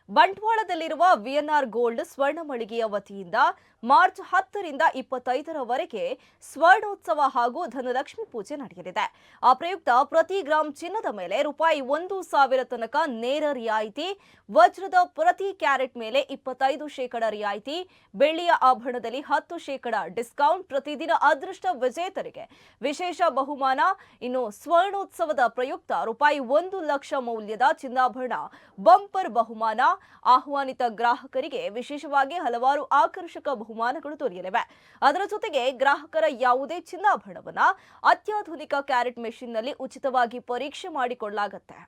ಬಂಟ್ವಾಳದಲ್ಲಿರುವ VNR gold ಸ್ವರ್ಣ ಮಳಿಗೆಯ ವತಿಯಿಂದ March 10ರಿಂದ 25ರವರೆಗೆ ಸ್ವರ್ಣೋತ್ಸವ ಹಾಗೂ ಧನಲಕ್ಷ್ಮಿ ಪೂಜೆ ನಡೆಯಲಿದೆ. ಆ ಪ್ರಯುಕ್ತ ಪ್ರತಿ ಗ್ರಾಂ ಚಿನ್ನದ ಮೇಲೆ ರೂಪಾಯಿ 1,000 ತನಕ ನೇರ ರಿಯಾಯಿತಿ, ವಜ್ರದ ಪ್ರತಿ ಕ್ಯಾರೆಟ್ ಮೇಲೆ 25% ರಿಯಾಯಿತಿ, ಬೆಳ್ಳಿಯ ಆಭರಣದಲ್ಲಿ 10% ಡಿಸ್ಕೌಂಟ್, ಪ್ರತಿದಿನ ಅದೃಷ್ಟ ವಿಜೇತರಿಗೆ ವಿಶೇಷ ಬಹುಮಾನ. ಇನ್ನು ಸ್ವರ್ಣೋತ್ಸವದ ಪ್ರಯುಕ್ತ ರೂಪಾಯಿ 1 ಲಕ್ಷ ಮೌಲ್ಯದ ಚಿನ್ನಾಭರಣ ಬಂಪರ್ ಬಹುಮಾನ. ಆಹ್ವಾನಿತ ಗ್ರಾಹಕರಿಗೆ ವಿಶೇಷವಾಗಿ ಹಲವಾರು ಆಕರ್ಷಕ ಬಹುಮಾನಗಳು ದೊರೆಯಲಿವೆ. ಅದರ ಜೊತೆಗೆ ಗ್ರಾಹಕರ ಯಾವುದೇ ಚಿನ್ನಾಭರಣವನ್ನ ಅತ್ಯಾಧುನಿಕ ಕ್ಯಾರೆಟ್ ಮೆಷಿನ್ನಲ್ಲಿ ಉಚಿತವಾಗಿ ಪರೀಕ್ಷೆ ಮಾಡಿಕೊಳ್ಳಲಾಗುತ್ತೆ.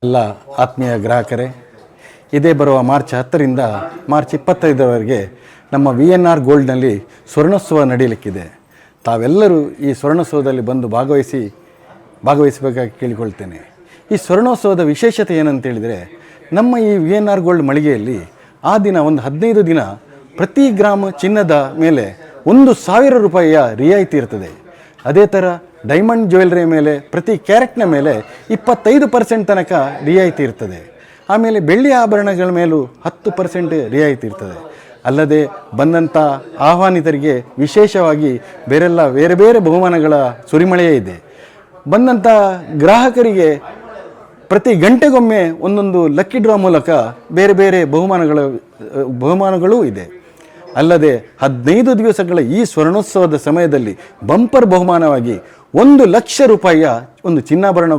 ಎಲ್ಲ ಆತ್ಮೀಯ ಗ್ರಾಹಕರೇ, ಇದೇ ಬರುವ ಮಾರ್ಚ್ 10ರಿಂದ ಮಾರ್ಚ್ 25ರವರೆಗೆ ನಮ್ಮ ವಿಎನ್ಆರ್ ಗೋಲ್ಡ್ನಲ್ಲಿ ಸ್ವರ್ಣೋತ್ಸವ ನಡೆಯಲಿಕ್ಕಿದೆ. ತಾವೆಲ್ಲರೂ ಈ ಸ್ವರ್ಣೋತ್ಸವದಲ್ಲಿ ಬಂದು ಭಾಗವಹಿಸಬೇಕಾಗಿ ಕೇಳಿಕೊಳ್ತೇನೆ. ಈ ಸ್ವರ್ಣೋತ್ಸವದ ವಿಶೇಷತೆ ಏನಂತೇಳಿದರೆ, ನಮ್ಮ ಈ ವಿಎನ್ಆರ್ ಗೋಲ್ಡ್ ಮಳಿಗೆಯಲ್ಲಿ ಆ ದಿನ ಒಂದು 15 ದಿನ ಪ್ರತಿ ಗ್ರಾಮ್ ಚಿನ್ನದ ಮೇಲೆ 1,000 ರೂಪಾಯಿಯ ರಿಯಾಯಿತಿ ಇರ್ತದೆ. ಅದೇ ಥರ ಡೈಮಂಡ್ ಜ್ಯುವೆಲ್ಲರಿ ಮೇಲೆ ಪ್ರತಿ ಕ್ಯಾರೆಟ್ನ ಮೇಲೆ 25% ತನಕ ರಿಯಾಯಿತಿ ಇರ್ತದೆ. ಆಮೇಲೆ ಬೆಳ್ಳಿ ಆಭರಣಗಳ ಮೇಲೂ 10% ರಿಯಾಯಿತಿ ಇರ್ತದೆ. ಅಲ್ಲದೆ ಬಂದಂಥ ಆಹ್ವಾನಿತರಿಗೆ ವಿಶೇಷವಾಗಿ ಬೇರೆ ಬೇರೆ ಬಹುಮಾನಗಳ ಸುರಿಮಳೆಯೇ ಇದೆ. ಬಂದಂಥ ಗ್ರಾಹಕರಿಗೆ ಪ್ರತಿ ಗಂಟೆಗೊಮ್ಮೆ ಒಂದೊಂದು ಲಕ್ಕಿ ಡ್ರಾ ಮೂಲಕ ಬೇರೆ ಬೇರೆ ಬಹುಮಾನಗಳೂ ಇದೆ. ಅಲ್ಲದೆ 15 ದಿವಸಗಳ ಈ ಸ್ವರ್ಣೋತ್ಸವದ ಸಮಯದಲ್ಲಿ ಬಂಪರ್ ಬಹುಮಾನವಾಗಿ 1 ಲಕ್ಷ ರೂಪಾಯಿಯ ಒಂದು ಚಿನ್ನಾಭರಣ